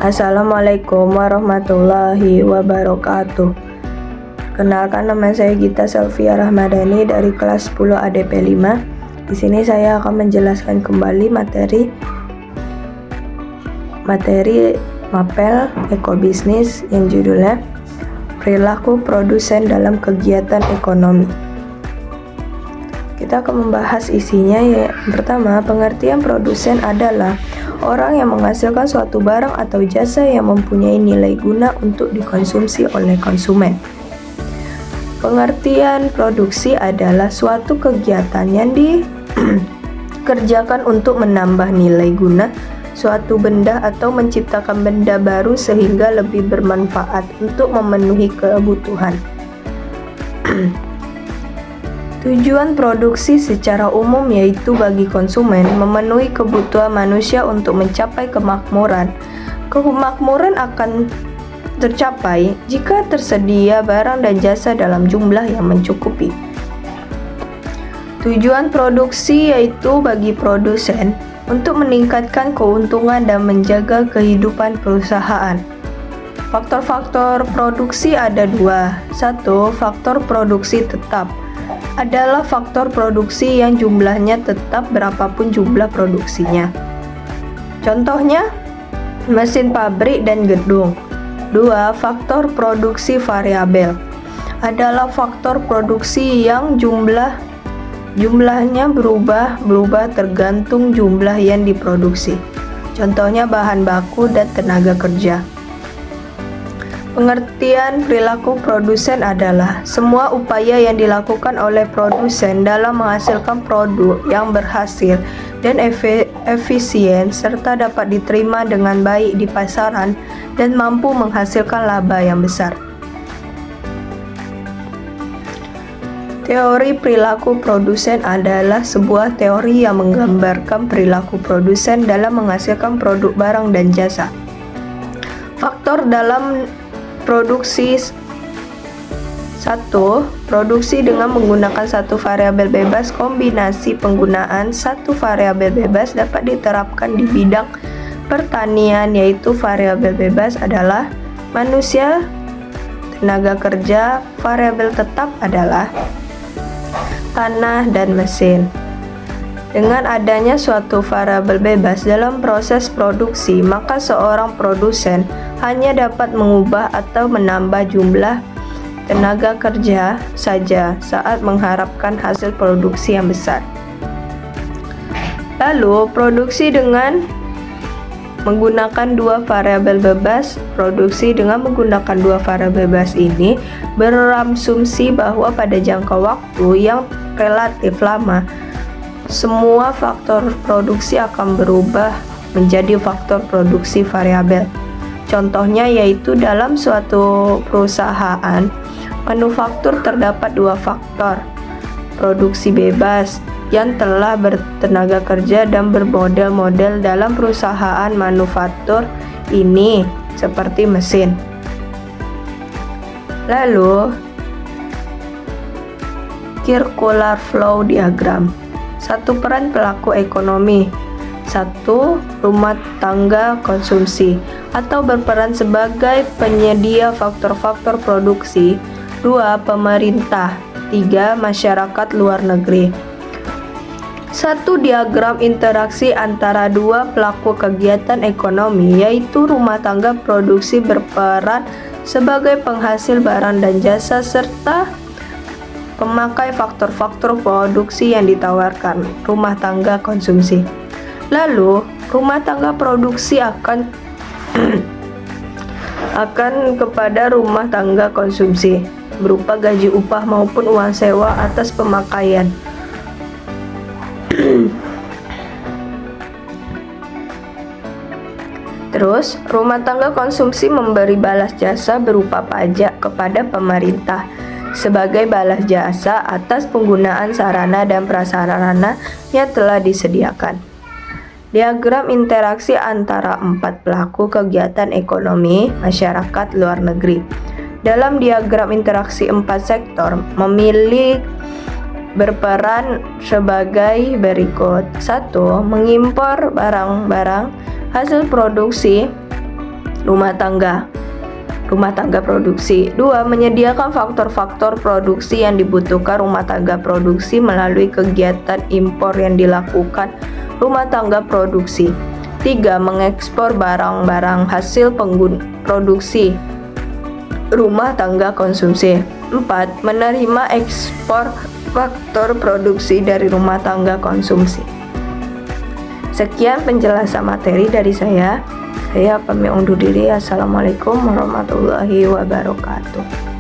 Assalamualaikum warahmatullahi wabarakatuh. Kenalkan, nama saya Gita Selvia Rahmadani dari kelas 10 ADP 5. Di sini saya akan menjelaskan kembali materi mapel ekobisnis yang judulnya Perilaku Produsen dalam Kegiatan Ekonomi. Kita akan membahas isinya. Pertama, pengertian produsen adalah orang yang menghasilkan suatu barang atau jasa yang mempunyai nilai guna untuk dikonsumsi oleh konsumen. Pengertian produksi adalah suatu kegiatan yang dikerjakan untuk menambah nilai guna suatu benda atau menciptakan benda baru sehingga lebih bermanfaat untuk memenuhi kebutuhan. Tujuan produksi secara umum yaitu bagi konsumen memenuhi kebutuhan manusia untuk mencapai kemakmuran. Kemakmuran akan tercapai jika tersedia barang dan jasa dalam jumlah yang mencukupi. Tujuan produksi yaitu bagi produsen untuk meningkatkan keuntungan dan menjaga kehidupan perusahaan. Faktor-faktor produksi ada dua. Satu, faktor produksi tetap adalah faktor produksi yang jumlahnya tetap berapapun jumlah produksinya. Contohnya, mesin pabrik dan gedung. Dua, faktor produksi variabel adalah faktor produksi yang jumlahnya berubah tergantung jumlah yang diproduksi. Contohnya bahan baku dan tenaga kerja. Pengertian perilaku produsen adalah semua upaya yang dilakukan oleh produsen dalam menghasilkan produk yang berhasil dan efisien serta dapat diterima dengan baik di pasaran dan mampu menghasilkan laba yang besar. Teori perilaku produsen adalah sebuah teori yang menggambarkan perilaku produsen dalam menghasilkan produk barang dan jasa. Faktor dalam produksi. 1. Produksi dengan menggunakan satu variabel bebas. Kombinasi penggunaan satu variabel bebas dapat diterapkan di bidang pertanian, yaitu variabel bebas adalah manusia, tenaga kerja. Variabel tetap adalah tanah dan mesin. Dengan adanya suatu variabel bebas dalam proses produksi, maka seorang produsen hanya dapat mengubah atau menambah jumlah tenaga kerja saja saat mengharapkan hasil produksi yang besar. Lalu, produksi dengan menggunakan dua variabel bebas. Produksi dengan menggunakan dua variabel bebas ini berasumsi bahwa pada jangka waktu yang relatif lama, semua faktor produksi akan berubah menjadi faktor produksi variabel. Contohnya yaitu dalam suatu perusahaan manufaktur terdapat dua faktor produksi bebas yang telah bertenaga kerja dan bermodel-model dalam perusahaan manufaktur ini seperti mesin. Lalu, circular flow diagram. Satu, peran pelaku ekonomi. 1. Rumah tangga konsumsi atau berperan sebagai penyedia faktor-faktor produksi. 2. Pemerintah. 3. Masyarakat luar negeri. 1. Diagram interaksi antara dua pelaku kegiatan ekonomi, yaitu rumah tangga produksi berperan sebagai penghasil barang dan jasa serta pemakai faktor-faktor produksi yang ditawarkan rumah tangga konsumsi. Lalu, rumah tangga produksi akan kepada rumah tangga konsumsi berupa gaji upah maupun uang sewa atas pemakaian. Terus, rumah tangga konsumsi memberi balas jasa berupa pajak kepada pemerintah sebagai balas jasa atas penggunaan sarana dan prasarana yang telah disediakan. Diagram interaksi antara empat pelaku kegiatan ekonomi masyarakat luar negeri. Dalam diagram interaksi empat sektor memilih berperan sebagai berikut. 1. Mengimpor barang-barang hasil produksi rumah tangga produksi. 2. Menyediakan faktor-faktor produksi yang dibutuhkan rumah tangga produksi melalui kegiatan impor yang dilakukan rumah tangga produksi. 3. Mengekspor barang-barang hasil produksi rumah tangga konsumsi. 4. Menerima ekspor faktor produksi dari rumah tangga konsumsi. Sekian penjelasan materi dari saya. Saya pamit undur diri. Assalamualaikum warahmatullahi wabarakatuh.